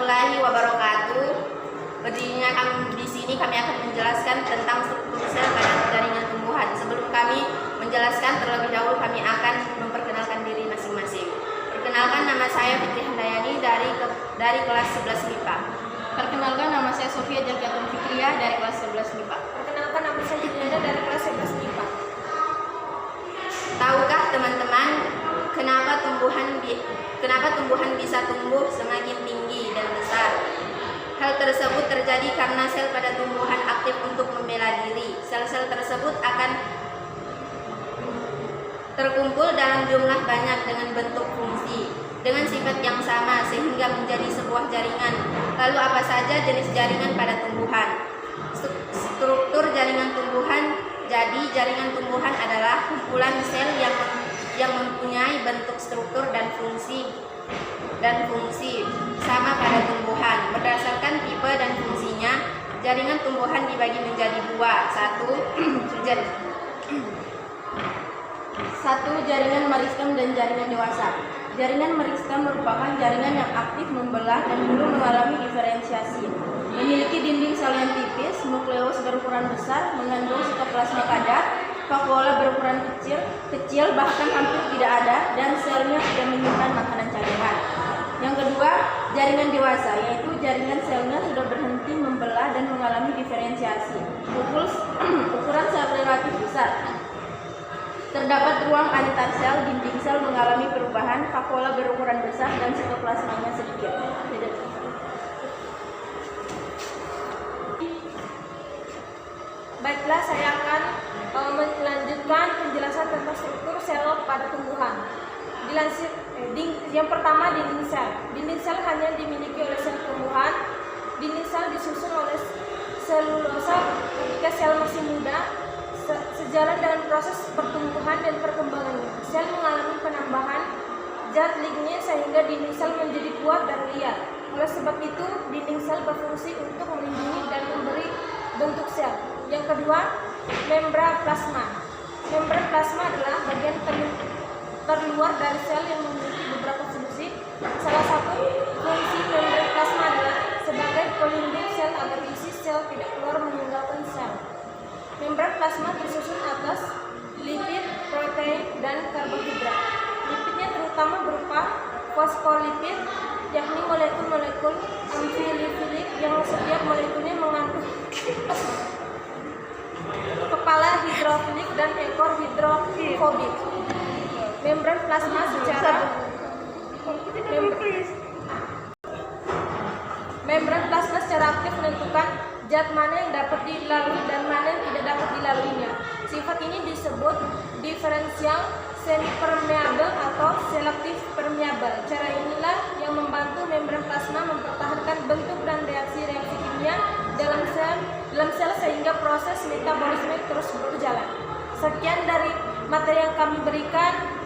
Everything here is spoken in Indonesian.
warahmatullahi wabarakatuh. Berdirinya di sini kami akan menjelaskan tentang struktur sel pada jaringan tumbuhan. Sebelum kami menjelaskan, terlebih dahulu kami akan memperkenalkan diri masing-masing. Perkenalkan, nama saya Fitri Handayani dari kelas 11 MIPA. Perkenalkan, nama saya Sofia Jargatun Fikriah dari kelas 11 MIPA. Perkenalkan, nama saya Juliana dari kelas 11 MIPA. Tahukah teman-teman kenapa tumbuhan bisa tumbuh semakin tinggi dan besar? Hal tersebut terjadi karena sel pada tumbuhan aktif untuk membela diri. Sel-sel tersebut akan terkumpul dalam jumlah banyak dengan bentuk fungsi dengan sifat yang sama sehingga menjadi sebuah jaringan. Lalu apa saja jenis jaringan pada tumbuhan? Struktur jaringan tumbuhan. Jadi jaringan tumbuhan adalah kumpulan sel yang mempunyai bentuk, struktur dan fungsi sama pada tumbuhan. Berdasarkan tipe dan fungsinya, jaringan tumbuhan dibagi menjadi dua. Satu, jaringan meristem dan jaringan dewasa. Jaringan meristem merupakan jaringan yang aktif membelah dan belum mengalami diferensiasi. Memiliki dinding sel yang tipis, nukleus berukuran besar, mengandung sitoplasma padat, vakuola berukuran kecil bahkan hampir tidak ada, dan selnya sudah menyimpan makanan cadangan. Yang kedua, jaringan dewasa, yaitu jaringan selnya sudah berhenti membelah dan mengalami diferensiasi. Ukuran sel relatif besar. Terdapat ruang antar sel, dinding sel mengalami perubahan, vakuola berukuran besar, dan sitoplasmanya sedikit. Baiklah, saya akan melanjutkan penjelasan tentang struktur sel pada tumbuhan. Yang pertama, dinding sel. Dinding sel hanya dimiliki oleh sel tumbuhan. Dinding sel disusun oleh selulosa ketika sel masih muda. Sejalan dengan proses pertumbuhan dan perkembangannya, sel mengalami penambahan zat lignin sehingga dinding sel menjadi kuat dan liar. Oleh sebab itu, dinding sel berfungsi untuk melindungi dan memberi bentuk sel. Yang kedua, membran plasma. Membran plasma adalah bagian terluar dari sel yang memiliki beberapa fungsi. Salah satu fungsi membran plasma adalah sebagai pelindung sel agar isi sel tidak keluar meninggalkan sel. Membran plasma tersusun atas lipid, protein, dan karbohidrat. Lipidnya terutama berupa fosfolipid, yakni molekul-molekul amfilofilik yang setiap molekulnya mengandung kepala hidrofilik dan ekor hidrofobik. Membran plasma secara aktif menentukan zat mana yang dapat dilalui dan mana yang tidak dapat dilaluinya. Sifat ini disebut diferensial semi-permeabel atau selektif permeabel. Cara inilah yang membantu membran plasma mempertahankan bentuk dan reaksi-reaksi kimia dalam sel sehingga proses metabolisme terus berjalan. Sekian dari materi yang kami berikan.